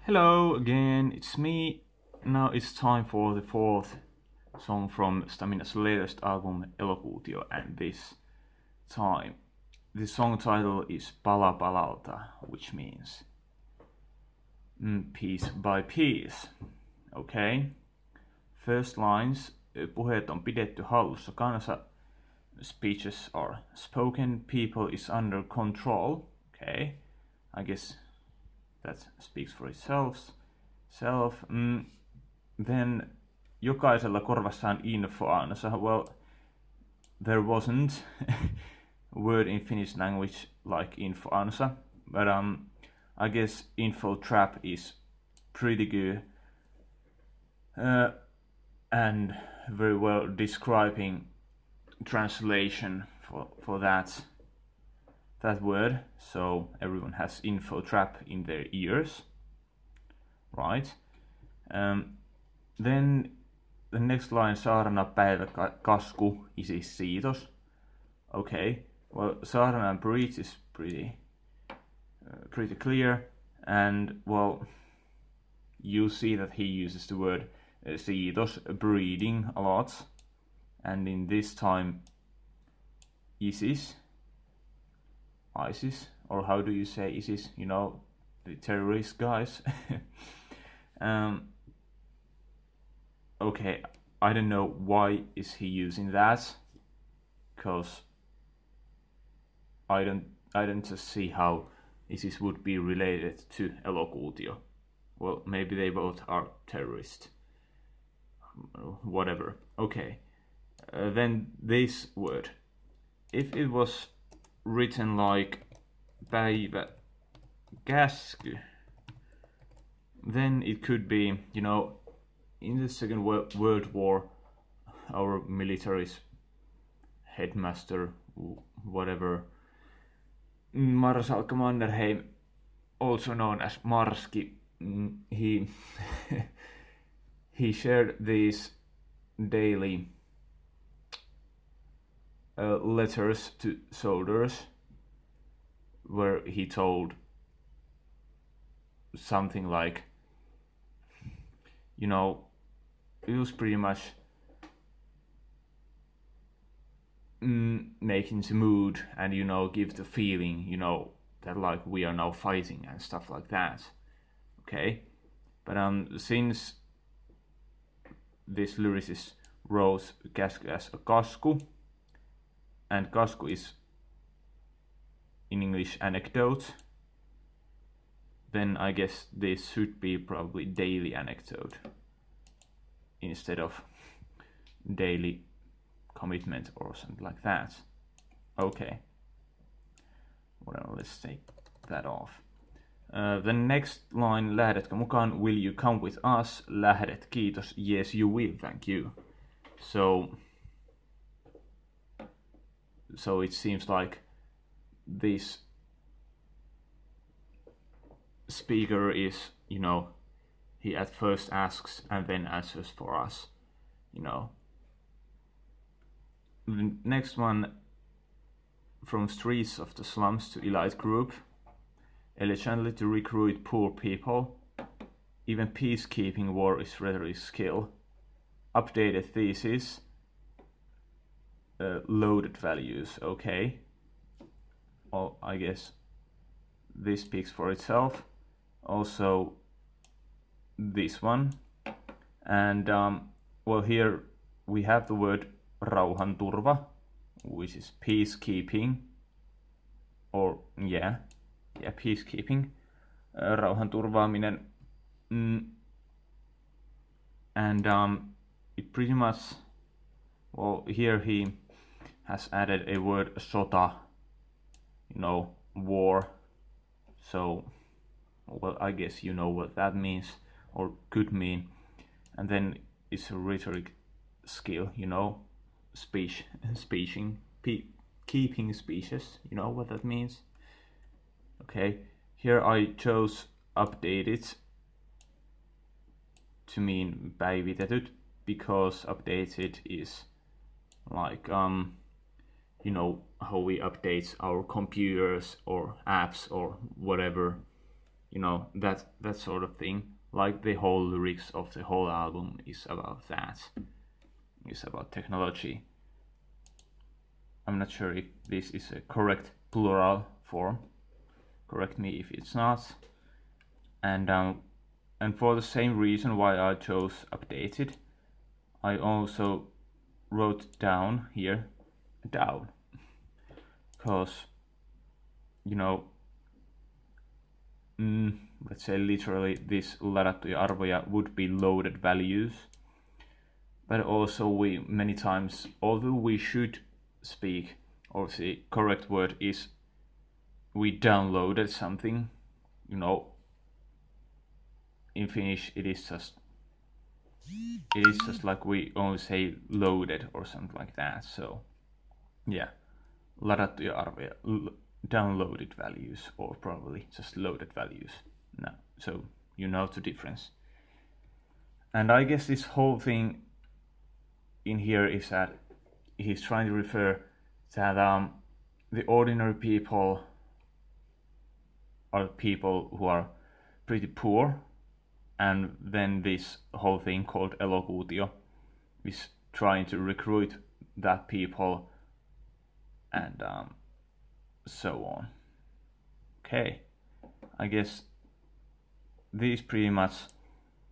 Hello again, it's me. Now it's time for the fourth song from Stam1na's latest album Elokuutio, and this time the song title is palalta, which means piece by piece. Okay. First lines, puheet on pidetty hallussa kansa, speeches are spoken, people is under control. Okay, I guess that speaks for itself. Then jokaisella korvassaan infoansa. Well, there wasn't a word in Finnish language like infoansa, but I guess info trap is pretty good and very well describing translation for that word. So everyone has info trap in their ears, right? Then the next line, saarna päivä kasku isis siitos. Okay, well, saarna and breach is pretty clear, and well, you see that he uses the word siitos, breeding, a lot, and in this time ISIS, or how do you say ISIS? You know, the terrorist guys. Okay, I don't know why is he using that, because I don't just see how ISIS would be related to Elokuutio. Well, maybe they both are terrorists. Whatever. Okay. Then this word. If it was written like päivä käsky, then it could be, you know, in the Second World War, our military's headmaster, whatever, Marsalkka Mannerheim, also known as Marski, he he shared these daily letters to soldiers where he told something like, you know, it was pretty much making the mood and, you know, give the feeling, you know, that like we are now fighting and stuff like that. Okay, but since this lyricist wrote käsky as a kasku, and kasku is in English anecdote, then I guess this should be probably daily anecdote instead of daily commitment or something like that. Okay, well, let's take that off. The next line, lähdetkö mukaan, will you come with us? Lähdet, kiitos, yes you will, thank you. So it seems like this speaker is, you know, he at first asks and then answers for us, you know. The next one, from streets of the slums to elite group, elegantly to recruit poor people, even peacekeeping war is rhetoric skill, updated thesis, loaded values. Okay, well, I guess this speaks for itself. Also this one, and well, here we have the word rauhanturva, which is peacekeeping, or yeah, peacekeeping, rauhanturvaaminen, and it pretty much, well, here he has added a word sota, you know, war. So, well, I guess you know what that means or could mean. And then it's a rhetoric skill, you know, keeping speeches, you know what that means. Okay, here I chose updated to mean päivitetyt, because updated is like you know, how we update our computers or apps or whatever. you know, that sort of thing. Like the whole lyrics of the whole album is about that. It's about technology. I'm not sure if this is a correct plural form. Correct me if it's not. And for the same reason why I chose updated, I also wrote down here down, because, you know, let's say literally this ladattuja arvoja would be loaded values, but also we many times, although we should speak, or the correct word is we downloaded something, you know, in Finnish it is just like we only say loaded or something like that. So yeah, ladattuja arvoja, downloaded values, or probably just loaded values. No, so you know the difference. And I guess this whole thing in here is that he's trying to refer that the ordinary people are people who are pretty poor, and then this whole thing called elokuutio is trying to recruit that people, and so on. Okay, I guess these pretty much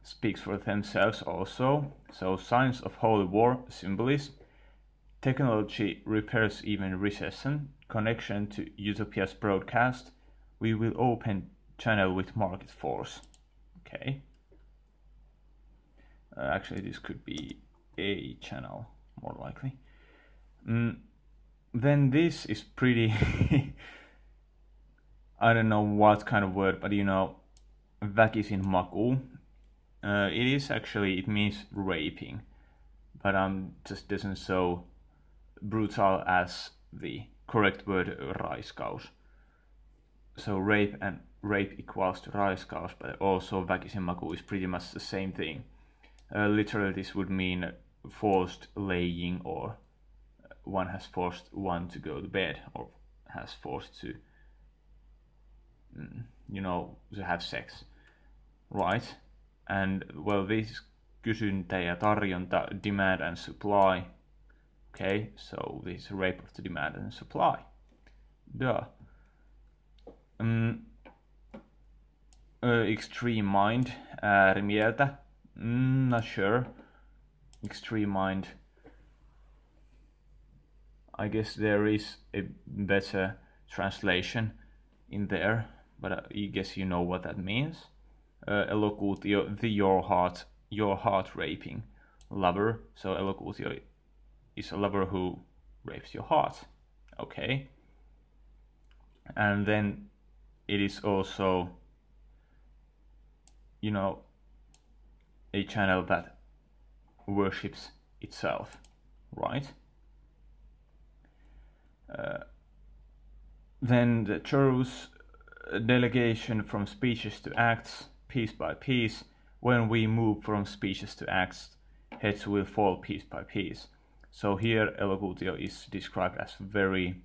speaks for themselves also. So signs of holy war symbolism, technology repairs even recession, connection to Utopia's broadcast, we will open channel with market force. Okay. Actually, this could be a channel, more likely. Then this is pretty... I don't know what kind of word, but you know, väkisin maku. It is actually, it means raping, but just doesn't so brutal as the correct word raiskaus. So rape and rape equals to raiskaus, but also väkisin maku is pretty much the same thing. Literally this would mean forced laying, or one has forced one to go to bed, or has forced to, you know, to have sex, right? And well, this kysyntä ja tarjonta, demand and supply. Okay, so this is rape of the demand and supply. Duh. Extreme mind, äärimieltä. Not sure. Extreme mind. I guess there is a better translation in there, but I guess you know what that means. Elokuutio, your heart raping lover. So elokuutio is a lover who rapes your heart. Okay. And then it is also, you know, a channel that worships itself, right? Then the chorus, delegation from speeches to acts, piece by piece. When we move from speeches to acts, heads will fall piece by piece. So here elokuutio is described as very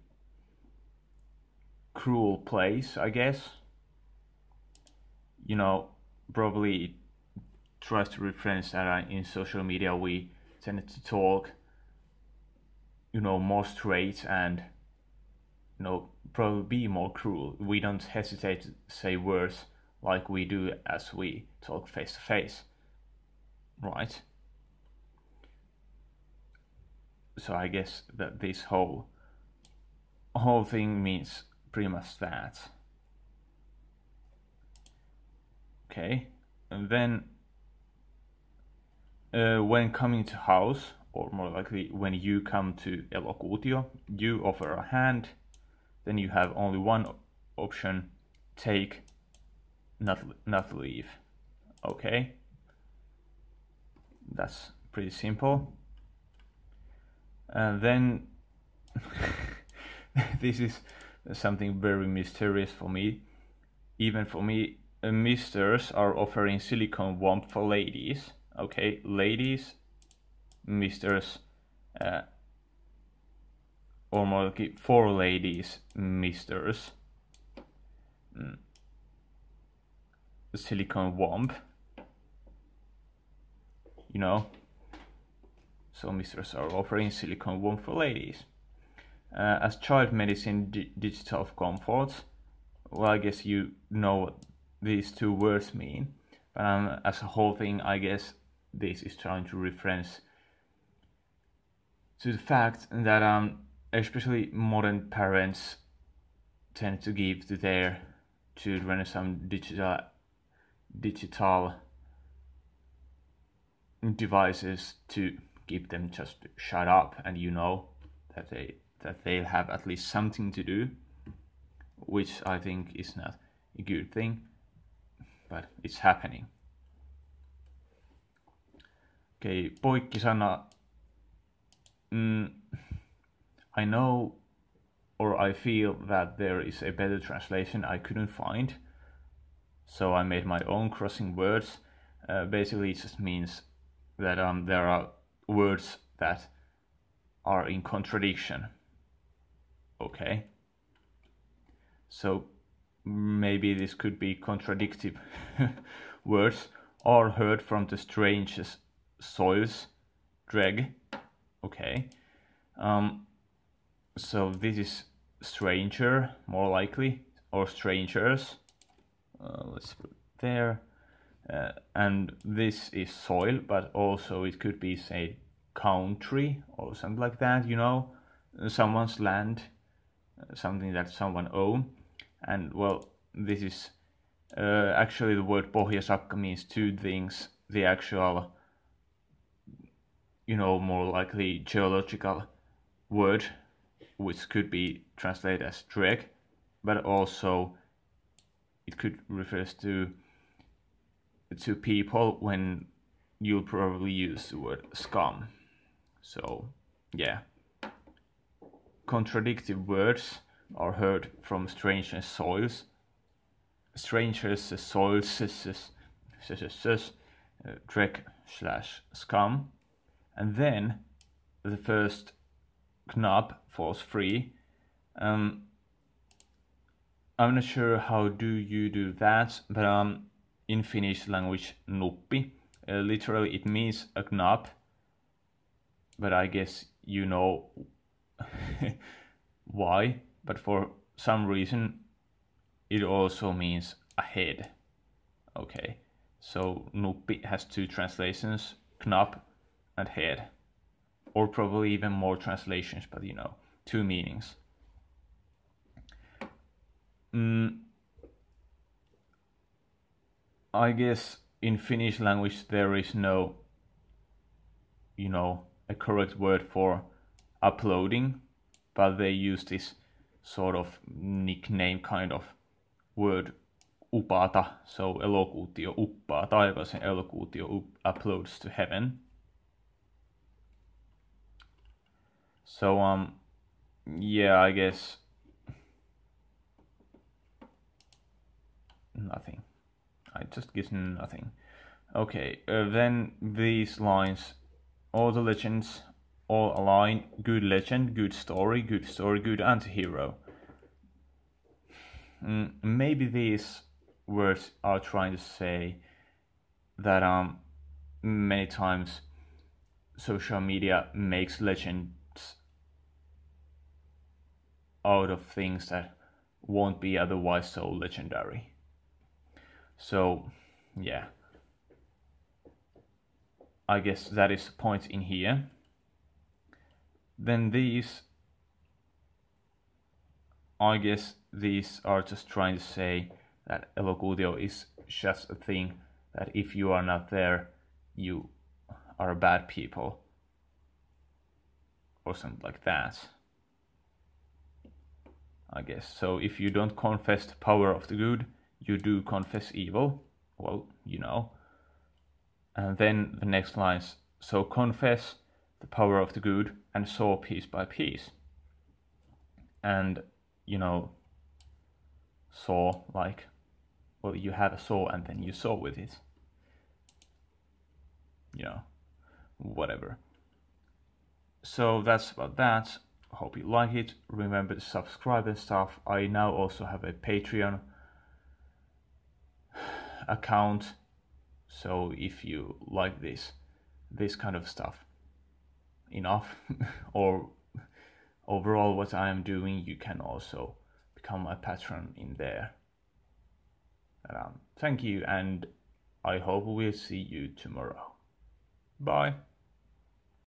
cruel place, I guess. You know, probably it tries to reference that in social media we tend to talk, you know, more straight and, you know, probably be more cruel. We don't hesitate to say words like we do as we talk face to face, right? So I guess that this whole thing means pretty much that. Okay, and then when coming to house, or more likely when you come to elokuutio, you offer a hand, then you have only one option, take, not leave. Okay, that's pretty simple. And then this is something very mysterious for me. Even for me, misters are offering silicone womb for ladies. Okay, ladies, misters, or more like for ladies, misters. silicone womb, you know. So mistress are offering silicone womb for ladies. As child medicine digital comfort, well, I guess you know what these two words mean, but as a whole thing, I guess this is trying to reference to the fact that especially modern parents tend to give to their children some digital devices to keep them just shut up, and you know that they'll have at least something to do, which I think is not a good thing, but it's happening. Okay, poikkisana. I know, or I feel that there is a better translation I couldn't find, so I made my own crossing words. Basically, it just means that there are words that are in contradiction. Okay, so maybe this could be contradictive words, or heard from the strangest soils, dreg. Okay, so this is stranger, more likely, or strangers. Let's put it there. And this is soil, but also it could be, say, country or something like that, you know, someone's land, something that someone owns. And well, this is actually the word pohjasakka means two things: the actual, you know, more likely geological word, which could be translated as dreg, but also it could refer to people when you'll probably use the word scum. So yeah, contradictive words are heard from strangers soils, dreg / scum, and then the first knob falls free. I'm not sure how do you do that, but in Finnish language, nuppi, literally it means a knob, but I guess you know why, but for some reason it also means a head. Okay, so nuppi has two translations, knob and head, or probably even more translations, but you know, two meanings. I guess in Finnish language there is no, you know, a correct word for uploading, but they use this sort of nickname kind of word, upata. So elokuutio uppaa taivaaseen, elokuutio uploads to heaven. So yeah, I guess nothing. I just guess nothing. Okay, then these lines, all the legends, all align, good legend, good story, good anti-hero. Maybe these words are trying to say that many times social media makes legends out of things that won't be otherwise so legendary. So yeah, I guess that is the point in here. Then these, I guess these are just trying to say that elokuutio is just a thing that if you are not there, you are bad people, or something like that. I guess so. If you don't confess the power of the good, you do confess evil. Well, you know. And then the next lines, so confess the power of the good and saw piece by piece. And you know, saw, like, well, you have a saw and then you saw with it, you know, whatever. So that's about that. Hope you like it. Remember to subscribe and stuff. I now also have a Patreon. account. So if you like this kind of stuff enough, or overall what I am doing, you can also become a patron in there. Thank you, and I hope we'll see you tomorrow. Bye.